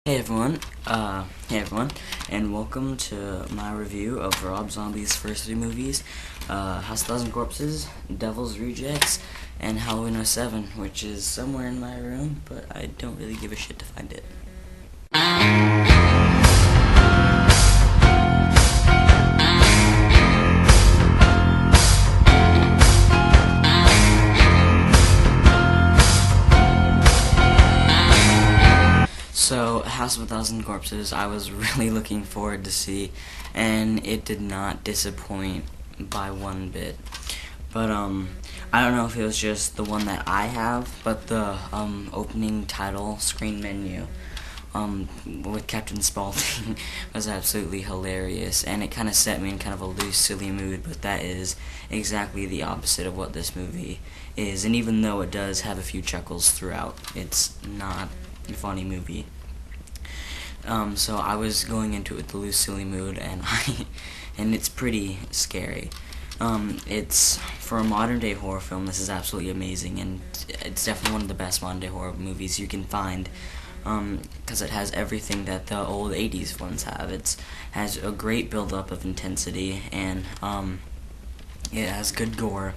Hey everyone, and welcome to my review of Rob Zombie's first three movies, House of Thousand Corpses, Devil's Rejects, and Halloween '07, which is somewhere in my room, but I don't really give a shit to find it. So, House of a Thousand Corpses, I was really looking forward to see, and it did not disappoint by one bit. But, I don't know if it was just the one that I have, but the, opening title screen menu, with Captain Spaulding was absolutely hilarious, and it kind of set me in kind of a loose, silly mood, but that is exactly the opposite of what this movie is, and even though it does have a few chuckles throughout, it's not a funny movie. So I was going into it with the loose, silly mood, and and it's pretty scary. It's for a modern day horror film. This is absolutely amazing, and it's definitely one of the best modern day horror movies you can find. Because it has everything that the old '80s ones have. It has a great build-up of intensity, and it has good gore,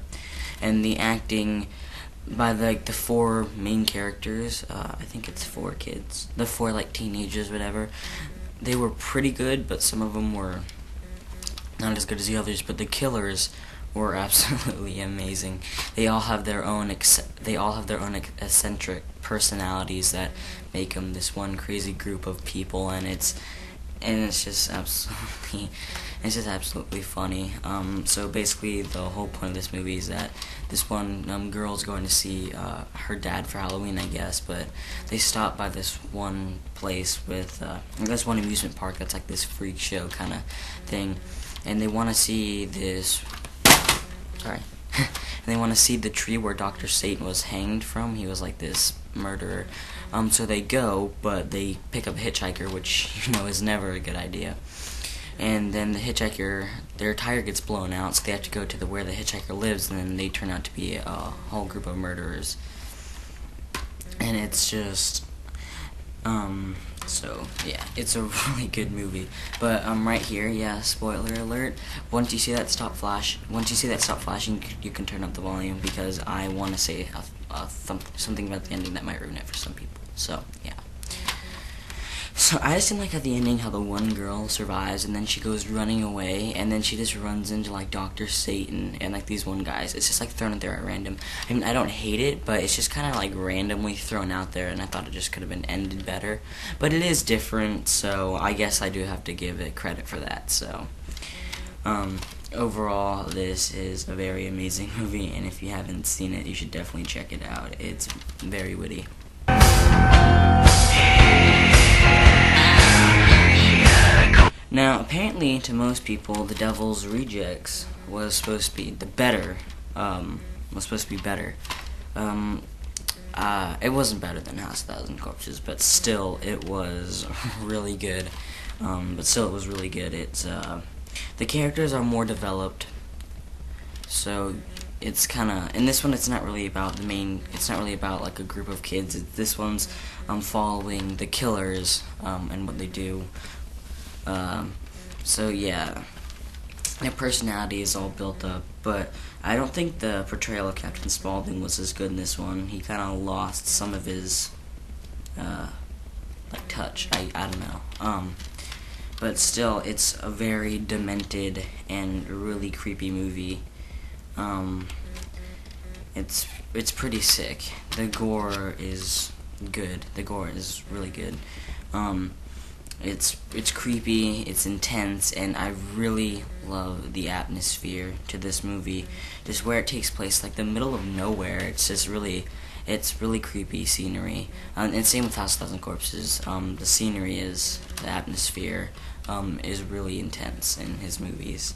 and the acting by the four main characters. I think it's four kids, the four teenagers, whatever. They were pretty good, but some of them were not as good as the others. But the killers were absolutely amazing. They all have their own eccentric personalities that make them this one crazy group of people, and it's just absolutely funny. So basically, the whole point of this movie is that this one girl's going to see her dad for Halloween, I guess, but they stop by this one place with this one amusement park that's like this freak show kind of thing, and they want to see this. Sorry. And they want to see the tree where Dr. Satan was hanged from. He was like this murderer. So they go, but they pick up a hitchhiker, which, is never a good idea. And then the hitchhiker, their tire gets blown out, so they have to go to where the hitchhiker lives, and then they turn out to be a whole group of murderers. And it's just, so yeah, it's a really good movie. But right here, yeah, spoiler alert. Once you see that stop flashing, you can turn up the volume, because I want to say something about the ending that might ruin it for some people. So yeah. So I just didn't like at the ending how the one girl survives, and then she goes running away, and then she just runs into Dr. Satan and these one guys. It's just thrown out there at random. I mean, I don't hate it, but it's just kind of randomly thrown out there, and I thought it just could have been ended better. But it is different, so I guess I do have to give it credit for that. So overall, this is a very amazing movie, and if you haven't seen it, you should definitely check it out. It's very witty. Now, apparently, to most people, The Devil's Rejects was supposed to be better. It wasn't better than House of Thousand Corpses, but still, it was really good. It's, the characters are more developed, so it's kinda, in this one, it's not really about a group of kids. This one's, following the killers, and what they do. So yeah, their personality is all built up, but I don't think the portrayal of Captain Spaulding was as good in this one. He kind of lost some of his, touch. I don't know. But still, it's a very demented and really creepy movie. It's pretty sick. The gore is good. The gore is really good. It's creepy, it's intense, and I really love the atmosphere to this movie. Just where it takes place, the middle of nowhere. It's really creepy scenery. And same with House of Thousand Corpses. The scenery the atmosphere is really intense in his movies.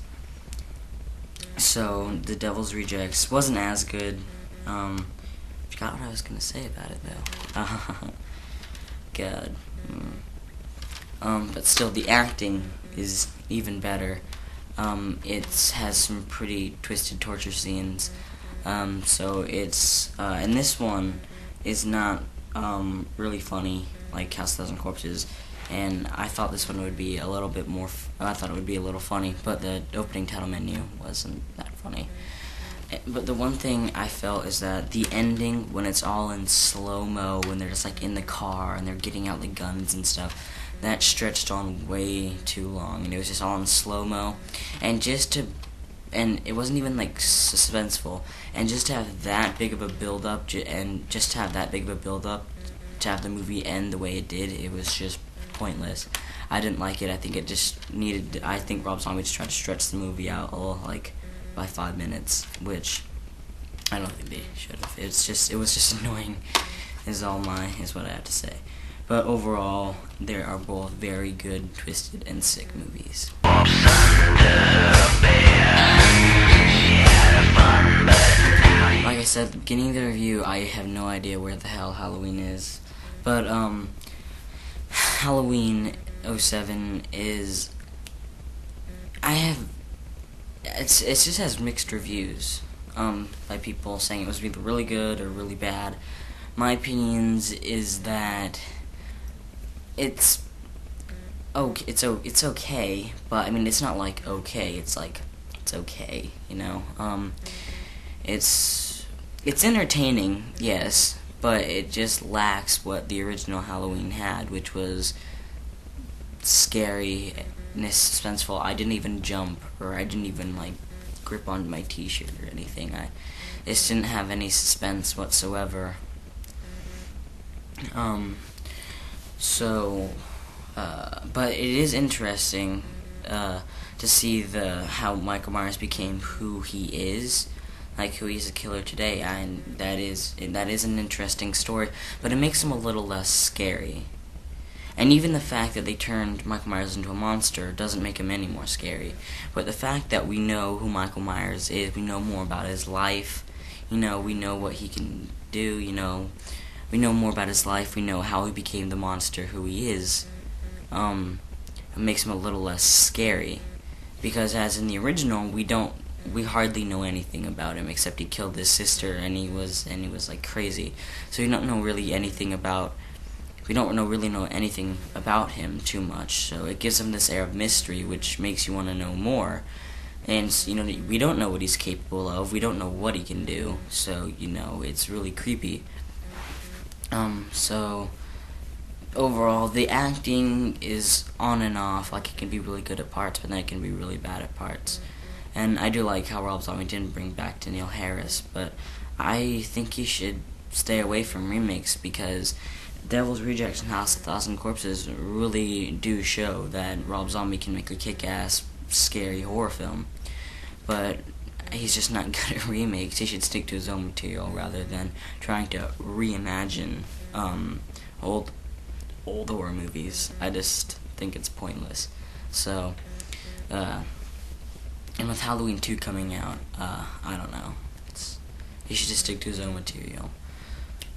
So, The Devil's Rejects wasn't as good. Forgot what I was gonna say about it though. God. But still, the acting is even better. It has some pretty twisted torture scenes. So it's, and this one is not really funny. like House of a Thousand Corpses, and I thought this one would be a little bit more. I thought it would be a little funny, but the opening title menu wasn't that funny. But the one thing I felt is that the ending, when it's all in slow-mo, when they're just like in the car and they're getting out the guns and stuff, that stretched on way too long, and it was just all in slow-mo, and it wasn't even like suspenseful, and just to have that big of a build-up, to have the movie end the way it did, it was just pointless. I didn't like it. I think it just needed. I think Rob Zombie just tried to stretch the movie out like by 5 minutes, which I don't think they should have. It was just annoying. Is what I have to say. But overall, they are both very good, twisted, and sick movies. Like I said at the beginning of the review, I have no idea where the hell Halloween is. But Halloween 07 is. It just has mixed reviews by people saying it was either really good or really bad. My opinions is that it's okay, but I mean it's not like okay. It's like it's okay, you know. It's entertaining, yes, but it just lacks what the original Halloween had, which was scary, suspenseful. I didn't even jump, or I didn't even like grip onto my t-shirt or anything. I just didn't have any suspense whatsoever. But it is interesting to see how Michael Myers became who he is, like who he's a killer today, and that is an interesting story. But it makes him a little less scary. And even the fact that they turned Michael Myers into a monster doesn't make him any more scary. But the fact that we know who Michael Myers is, we know more about his life, we know what he can do, we know more about his life, we know how he became the monster who he is, it makes him a little less scary. Because as in the original, we hardly know anything about him except he killed his sister and he was like crazy. So we don't really know anything about him too much, so it gives him this air of mystery, which makes you want to know more. And we don't know what he's capable of, we don't know what he can do, so it's really creepy. So overall, the acting is on and off. Like, it can be really good at parts, but then it can be really bad at parts. And I do like how Rob Zombie didn't bring back Danielle Harris, but I think he should stay away from remakes, because Devil's Rejects and House of a Thousand Corpses really do show that Rob Zombie can make a kick-ass, scary horror film. But he's just not good at remakes. He should stick to his own material rather than trying to reimagine old horror movies. I just think it's pointless. So, and with Halloween 2 coming out, I don't know. He should just stick to his own material.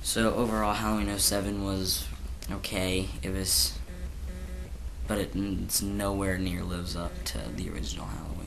So overall, Halloween 07 was okay. But it's nowhere near lives up to the original Halloween.